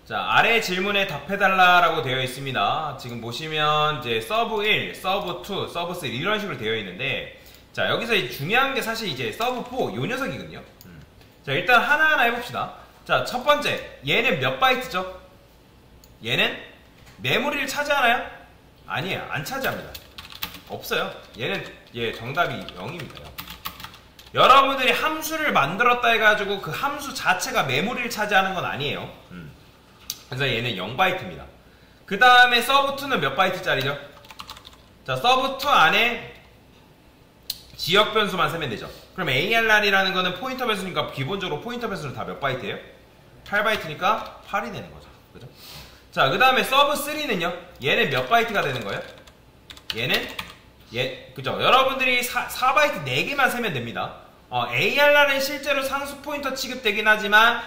자, 아래 질문에 답해달라라고 되어 있습니다. 지금 보시면 이제 서브 1, 서브 2, 서브 3 이런 식으로 되어 있는데, 자, 여기서 중요한 게 사실 이제 서브 4 요 녀석이거든요. 자, 일단 하나하나 해봅시다. 자, 첫 번째, 얘는 몇 바이트죠? 얘는 메모리를 차지하나요? 아니에요. 안 차지합니다. 없어요. 얘는 정답이 0입니다. 0. 여러분들이 함수를 만들었다 해가지고 그 함수 자체가 메모리를 차지하는 건 아니에요. 그래서 얘는 0바이트입니다. 그 다음에 서브2는 몇 바이트짜리죠? 자, 서브2 안에 지역 변수만 세면 되죠. 그럼 ARR이라는 거는 포인터 변수니까 기본적으로 포인터 변수는 다 몇 바이트예요? 8바이트니까 8이 되는 거죠. 그죠? 자, 그 다음에 서브3는요? 얘는 몇 바이트가 되는 거예요? 얘는 그죠? 여러분들이 4바이트 4개만 세면 됩니다. ARR은 실제로 상수 포인터 취급되긴 하지만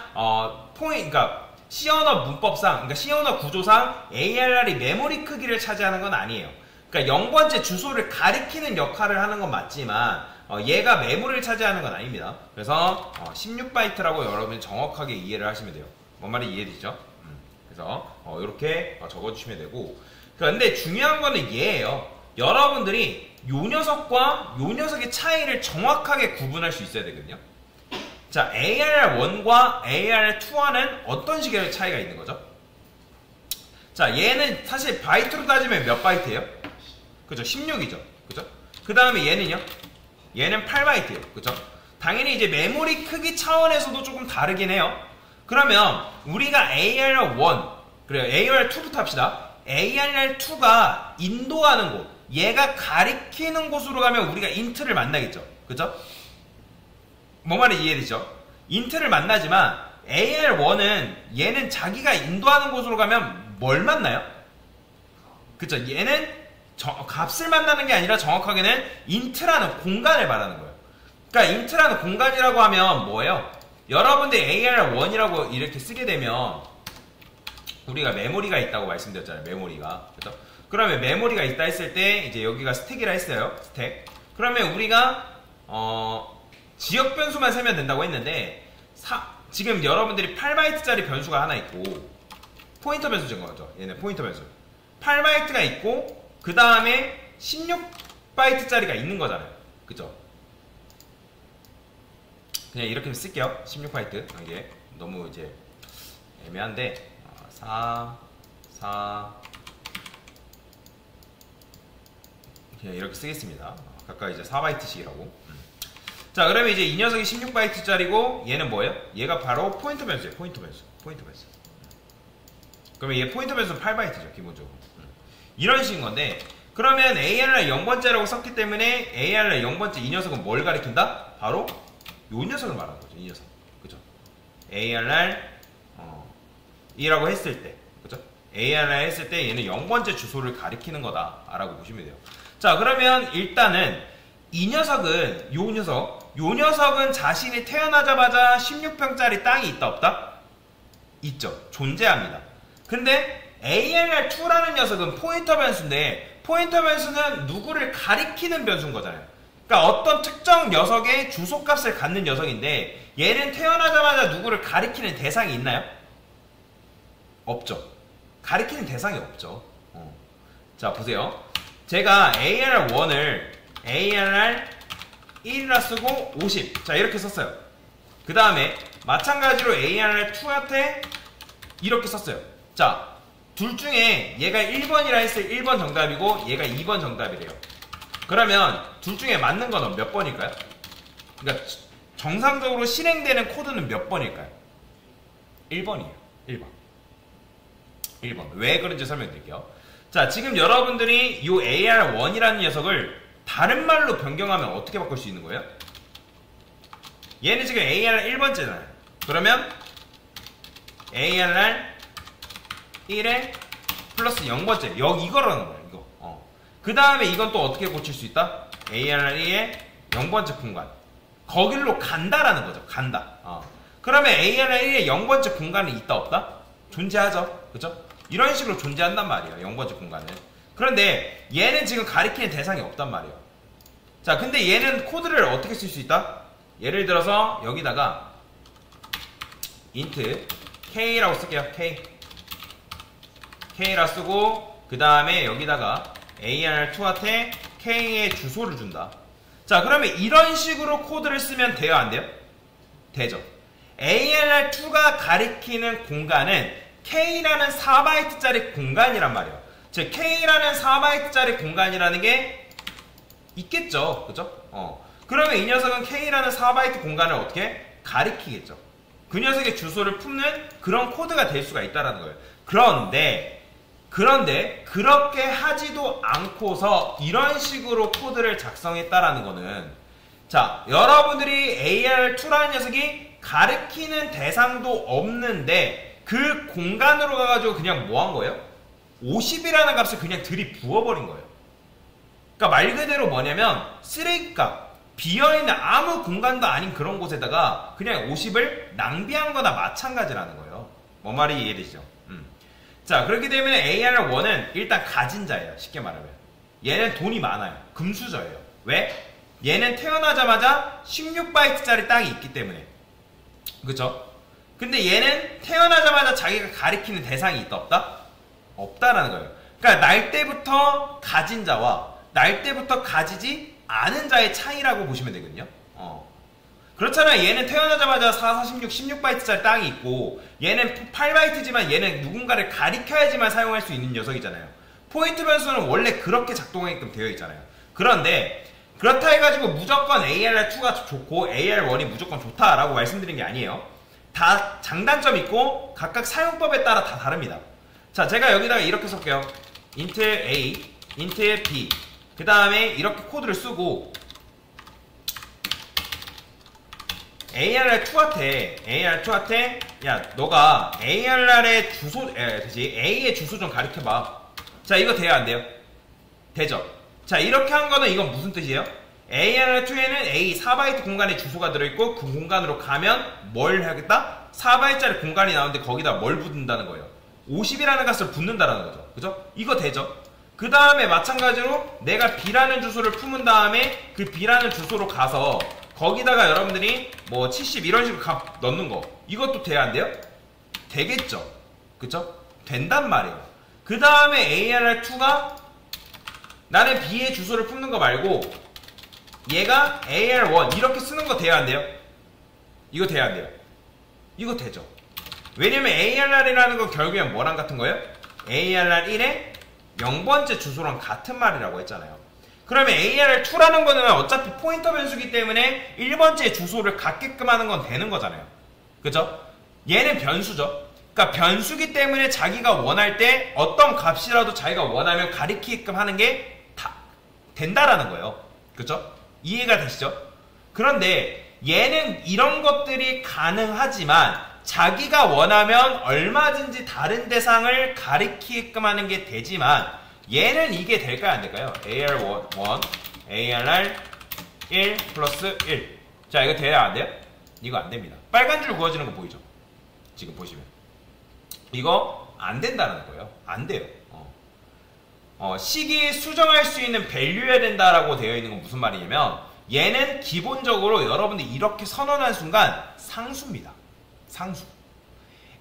그러니까 C 언어 문법상, 그러니까 C 언어 구조상 ARR이 메모리 크기를 차지하는 건 아니에요. 그러니까 0번째 주소를 가리키는 역할을 하는 건 맞지만 얘가 메모리를 차지하는 건 아닙니다. 그래서 16바이트라고 여러분이 정확하게 이해를 하시면 돼요. 뭔 말인지 이해되죠? 그래서 이렇게 적어주시면 되고, 그런데 중요한 거는 얘예요. 여러분들이 요 녀석과 요 녀석의 차이를 정확하게 구분할 수 있어야 되거든요. 자, ARR1과 ARR2와는 어떤 식의 차이가 있는 거죠? 자, 얘는 사실 바이트로 따지면 몇 바이트예요? 그죠? 16이죠. 그죠? 그 다음에 얘는요? 얘는 8바이트예요. 그죠? 당연히 이제 메모리 크기 차원에서도 조금 다르긴 해요. 그러면 우리가 ARR1, 그래요. ARR2부터 합시다. ARR2가 인도하는 곳, 얘가 가리키는 곳으로 가면 우리가 인트를 만나겠죠. 그죠? 뭐 말인지 이해되죠? 인트를 만나지만 AR1은 얘는 자기가 인도하는 곳으로 가면 뭘 만나요? 그쵸? 얘는 값을 만나는 게 아니라 정확하게는 인트라는 공간을 말하는 거예요. 그러니까 인트라는 공간이라고 하면 뭐예요? 여러분들 AR1이라고 이렇게 쓰게 되면 우리가 메모리가 있다고 말씀드렸잖아요. 메모리가. 그죠? 그러면 메모리가 있다 했을 때 이제 여기가 스택이라 했어요. 스택. 그러면 우리가 지역 변수만 세면 된다고 했는데 지금 여러분들이 8바이트짜리 변수가 하나 있고 포인터 변수인 거죠. 얘는 포인터 변수. 8바이트가 있고 그 다음에 16바이트짜리가 있는 거잖아요. 그죠? 그냥 이렇게 쓸게요. 16바이트. 이게 너무 이제 애매한데 4 그냥 이렇게 쓰겠습니다. 각각 이제 4바이트씩이라고. 자, 그러면 이제 이 녀석이 16바이트짜리고 얘는 뭐예요? 얘가 바로 포인터 변수예요. 포인터 변수. 그러면 얘 포인터 변수는 8바이트죠. 기본적으로. 이런 식인 건데, 그러면 ARR 0번째라고 썼기 때문에 ARR 0번째 이 녀석은 뭘 가리킨다? 바로 요 녀석을 말하는 거죠. 이 녀석. 그죠? ARR 이라고 했을 때, 그죠? ARR 했을 때 얘는 0번째 주소를 가리키는 거다라고 보시면 돼요. 자, 그러면 일단은 이 녀석은 요 녀석은 자신이 태어나자마자 16평짜리 땅이 있다 없다? 있죠. 존재합니다. 근데 ARR2라는 녀석은 포인터 변수인데 포인터 변수는 누구를 가리키는 변수인 거잖아요. 그러니까 어떤 특정 녀석의 주소값을 갖는 녀석인데 얘는 태어나자마자 누구를 가리키는 대상이 있나요? 없죠. 가리키는 대상이 없죠. 자, 보세요. 제가 ARR1을 ARR1이라 쓰고 50. 자, 이렇게 썼어요. 그 다음에 마찬가지로 ARR2한테 이렇게 썼어요. 자, 둘 중에 얘가 1번이라 했을 때 1번 정답이고 얘가 2번 정답이래요. 그러면 둘 중에 맞는 건 몇 번일까요? 그러니까 정상적으로 실행되는 코드는 몇 번일까요? 1번이에요. 1번. 왜 그런지 설명드릴게요. 자, 지금 여러분들이 이 AR1이라는 녀석을 다른 말로 변경하면 어떻게 바꿀 수 있는 거예요? 얘는 지금 AR 1번째잖아요. 그러면 ARR 1에 플러스 0번째. 이거라는 거예요. 이거. 그 다음에 이건 또 어떻게 고칠 수 있다? ARR 1의 0번째 공간. 거길로 간다라는 거죠. 간다. 그러면 ARR 1의 0번째 공간이 있다 없다? 존재하죠. 그죠? 이런 식으로 존재한단 말이에요. 0번째 공간은. 그런데 얘는 지금 가리키는 대상이 없단 말이에요. 자, 근데 얘는 코드를 어떻게 쓸 수 있다? 예를 들어서 여기다가 int k라고 쓸게요. k K라 쓰고 그 다음에 여기다가 ARR2한테 K의 주소를 준다. 자, 그러면 이런 식으로 코드를 쓰면 돼요, 안 돼요? 되죠. ARR2가 가리키는 공간은 K라는 4바이트짜리 공간이란 말이에요. 즉 K라는 4바이트짜리 공간이라는 게 있겠죠, 그죠? 그러면 이 녀석은 K라는 4바이트 공간을 어떻게 가리키겠죠. 그 녀석의 주소를 품는 그런 코드가 될 수가 있다는 거예요. 그런데 그렇게 하지도 않고서 이런 식으로 코드를 작성했다라는 거는, 자, 여러분들이 AR2라는 녀석이 가리키는 대상도 없는데 그 공간으로 가가지고 그냥 뭐 한 거예요? 50이라는 값을 그냥 들이부어버린 거예요. 그러니까 말 그대로 뭐냐면 쓰레기값, 비어있는 아무 공간도 아닌 그런 곳에다가 그냥 50을 낭비한 거나 마찬가지라는 거예요. 뭔 말이 이해되시죠? 자, 그렇기 때문에 AR1은 일단 가진 자예요. 쉽게 말하면. 얘는 돈이 많아요. 금수저예요. 왜? 얘는 태어나자마자 16바이트짜리 땅이 있기 때문에. 그쵸? 근데 얘는 태어나자마자 자기가 가리키는 대상이 있다 없다? 없다라는 거예요. 그러니까 날 때부터 가진 자와 날 때부터 가지지 않은 자의 차이라고 보시면 되거든요. 그렇잖아요. 얘는 태어나자마자 4, 4, 16, 16바이트짜리 땅이 있고 얘는 8바이트지만 얘는 누군가를 가리켜야지만 사용할 수 있는 녀석이잖아요. 포인트 변수는 원래 그렇게 작동하게끔 되어 있잖아요. 그런데 그렇다 해가지고 무조건 ARR2가 좋고 AR1이 무조건 좋다라고 말씀드린 게 아니에요. 다 장단점 있고 각각 사용법에 따라 다 다릅니다. 자, 제가 여기다가 이렇게 쓸게요. int A, int B. 그 다음에 이렇게 코드를 쓰고 ARR2한테 야, 너가 ARR의 주소, A의 주소 좀 가르쳐봐. 자, 이거 돼요, 안 돼요? 되죠? 자, 이렇게 한 거는 이건 무슨 뜻이에요? ARR2에는 A 4바이트 공간에 주소가 들어있고 그 공간으로 가면 뭘 하겠다? 4바이트짜리 공간이 나오는데 거기다 뭘 붙는다는 거예요? 50이라는 값을 붙는다는 거죠. 그죠? 이거 되죠? 그 다음에 마찬가지로 내가 B라는 주소를 품은 다음에 그 B라는 주소로 가서 거기다가 여러분들이 뭐 70 이런 식으로 값 넣는 거, 이것도 돼야 안 돼요? 되겠죠? 그쵸? 된단 말이에요. 그 다음에 ARR2가 나는 B의 주소를 품는 거 말고 얘가 AR1 이렇게 쓰는 거 돼야 안 돼요? 이거 돼야 안 돼요? 이거 되죠? 왜냐면 ARR이라는 건 결국엔 뭐랑 같은 거예요? ARR1의 0번째 주소랑 같은 말이라고 했잖아요. 그러면 ARR2라는 거는 어차피 포인터 변수기 때문에 1번째 주소를 갖게끔 하는 건 되는 거잖아요. 그죠? 얘는 변수죠. 그러니까 변수기 때문에 자기가 원할 때 어떤 값이라도 자기가 원하면 가리키게끔 하는 게 다 된다라는 거예요. 그죠? 이해가 되시죠? 그런데 얘는 이런 것들이 가능하지만 자기가 원하면 얼마든지 다른 대상을 가리키게끔 하는 게 되지만 얘는 이게 될까요? 안 될까요? AR1, ARR1 플러스 1. 자, 이거 돼야 안 돼요? 이거 안 됩니다. 빨간 줄 그어지는 거 보이죠? 지금 보시면. 이거 안 된다는 거예요. 안 돼요. 식이 수정할 수 있는 밸류여야 된다라고 되어 있는 건 무슨 말이냐면 얘는 기본적으로 여러분들이 이렇게 선언한 순간 상수입니다. 상수.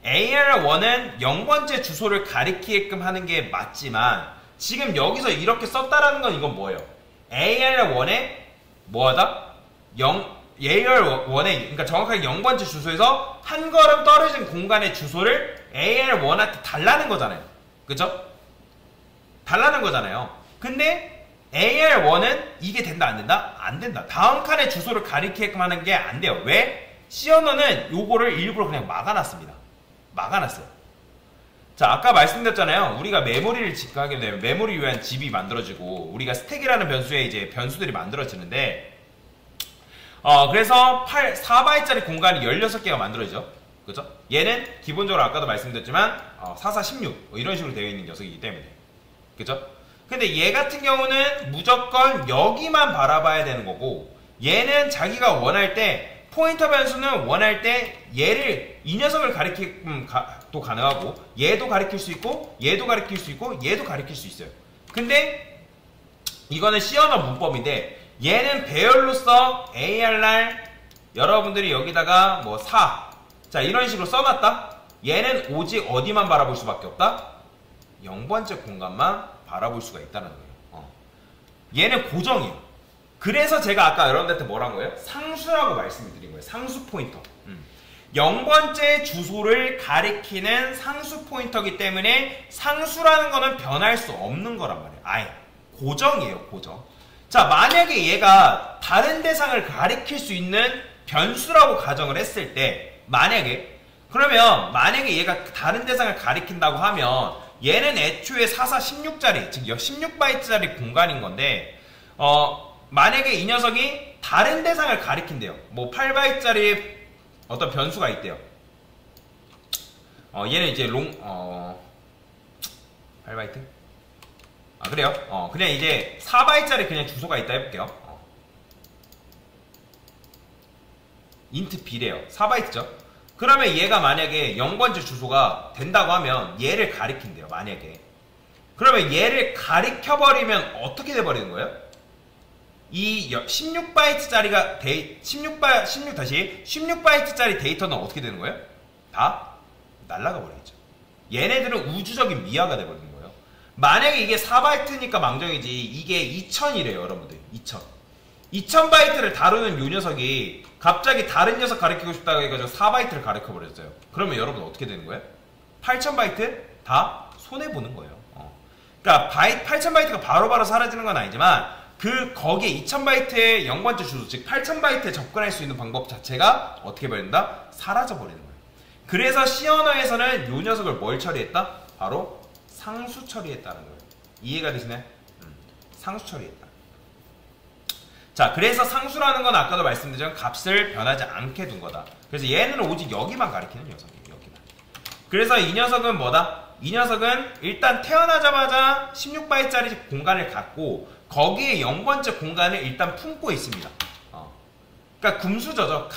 AR1은 0번째 주소를 가리키게끔 하는 게 맞지만 지금 여기서 이렇게 썼다라는 건 이건 뭐예요? AR1에 뭐하다? AR1에 그러니까 정확하게 0번째 주소에서 한 걸음 떨어진 공간의 주소를 AR1한테 달라는 거잖아요. 그쵸? 달라는 거잖아요. 근데 AR1은 이게 된다 안 된다? 안 된다. 다음 칸의 주소를 가리키게끔 하는 게 안 돼요. 왜? C 언어는 요거를 일부러 그냥 막아놨습니다. 막아놨어요. 자, 아까 말씀드렸잖아요. 우리가 메모리를 집하게 되면 메모리 위한 집이 만들어지고 우리가 스택이라는 변수에 이제 변수들이 만들어지는데 그래서 4바이트짜리 공간이 16개가 만들어지죠. 그죠? 얘는 기본적으로 아까도 말씀드렸지만 4, 4, 16 이런 식으로 되어 있는 녀석이기 때문에. 그죠? 근데 얘 같은 경우는 무조건 여기만 바라봐야 되는 거고 얘는 자기가 원할 때 포인터 변수는 원할 때 얘를 이 녀석을 가리키도 가능하고 얘도 가리킬 수 있고 얘도 가리킬 수 있고 얘도 가리킬 수 있어요. 근데 이거는 C 언어 문법인데 얘는 배열로서 ARR 여러분들이 여기다가 뭐 4 자 이런 식으로 써놨다. 얘는 오직 어디만 바라볼 수밖에 없다? 0번째 공간만 바라볼 수가 있다는 거예요. 얘는 고정이에요. 그래서 제가 아까 여러분들한테 뭐란 거예요? 상수라고 말씀을 드린 거예요. 상수 포인터. 0번째 주소를 가리키는 상수 포인터이기 때문에 상수라는 거는 변할 수 없는 거란 말이에요. 아예 고정이에요. 고정. 자, 만약에 얘가 다른 대상을 가리킬 수 있는 변수라고 가정을 했을 때 그러면 만약에 얘가 다른 대상을 가리킨다고 하면 얘는 애초에 4416짜리 즉 16바이트짜리 공간인 건데 만약에 이 녀석이 다른 대상을 가리킨대요. 뭐 8바이트짜리 어떤 변수가 있대요. 얘는 이제 8바이트? 그래요? 그냥 이제 4바이트짜리 그냥 주소가 있다 해볼게요. int b래요. 4바이트죠? 그러면 얘가 만약에 0번째 주소가 된다고 하면 얘를 가리킨대요. 만약에. 그러면 얘를 가리켜버리면 어떻게 돼버리는 거예요? 이 16바이트짜리가 16바이트짜리 데이터는 어떻게 되는 거예요? 다 날아가 버리겠죠. 얘네들은 우주적인 미화가 돼버리는 거예요. 만약에 이게 4바이트니까 망정이지 이게 2000이래요. 여러분들 2000바이트를 다루는 요 녀석이 갑자기 다른 녀석 가리키고 싶다고 해가지고 4바이트를 가리켜버렸어요. 그러면 여러분 어떻게 되는 거예요? 8000바이트 다 손해보는 거예요. 그러니까 8000바이트가 바로바로 사라지는 건 아니지만 거기에 2000바이트의 0번째 주소, 즉 8000바이트에 접근할 수 있는 방법 자체가 어떻게 버린다? 사라져 버리는 거예요. 그래서 C 언어에서는 요 녀석을 뭘 처리했다? 바로 상수 처리했다는 거예요. 이해가 되시나요? 상수 처리했다. 자, 그래서 상수라는 건 아까도 말씀드렸지만 값을 변하지 않게 둔 거다. 그래서 얘는 오직 여기만 가리키는 녀석이에요. 여기만. 그래서 이 녀석은 뭐다? 이 녀석은 일단 태어나자마자 16바이트짜리 공간을 갖고 거기에 0번째 공간을 일단 품고 있습니다. 그러니까 금수저죠.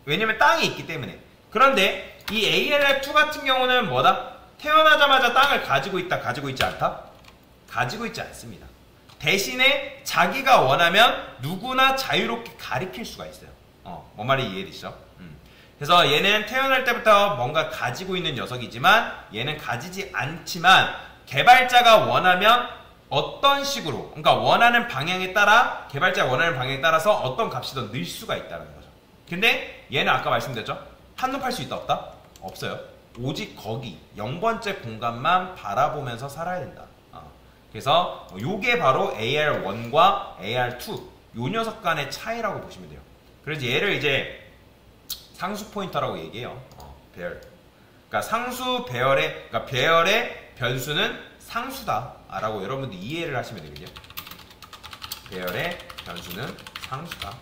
왜냐면 땅이 있기 때문에. 그런데 이 ALR2 같은 경우는 뭐다? 태어나자마자 땅을 가지고 있다, 가지고 있지 않다? 가지고 있지 않습니다. 대신에 자기가 원하면 누구나 자유롭게 가리킬 수가 있어요. 뭔 말이 이해되시죠? 그래서 얘는 태어날 때부터 뭔가 가지고 있는 녀석이지만 얘는 가지지 않지만 개발자가 원하면 어떤 식으로, 그러니까 원하는 방향에 따라 개발자가 원하는 방향에 따라서 어떤 값이 더 늘 수가 있다는 거죠. 근데 얘는 아까 말씀드렸죠? 한눈 팔 수 있다 없다? 없어요. 오직 거기 0번째 공간만 바라보면서 살아야 된다. 그래서 요게 바로 AR1과 AR2 요 녀석 간의 차이라고 보시면 돼요. 그래서 얘를 이제 상수 포인터라고 얘기해요. 배열. 그러니까 상수 배열의, 그러니까 배열의 변수는 상수다 라고 여러분들 이해를 하시면 되겠죠. 배열의 변수는 상수다.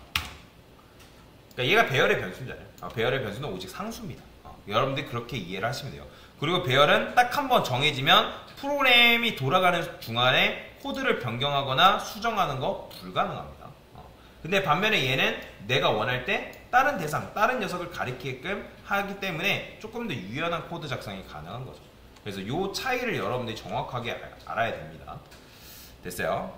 그러니까 얘가 배열의 변수잖아요. 배열의 변수는 오직 상수입니다. 여러분들이 그렇게 이해를 하시면 돼요. 그리고 배열은 딱 한 번 정해지면 프로그램이 돌아가는 중간에 코드를 변경하거나 수정하는 거 불가능합니다. 근데 반면에 얘는 내가 원할 때 다른 대상, 다른 녀석을 가리키게끔 하기 때문에 조금 더 유연한 코드 작성이 가능한 거죠. 그래서 이 차이를 여러분들이 정확하게 알아야 됩니다. 됐어요?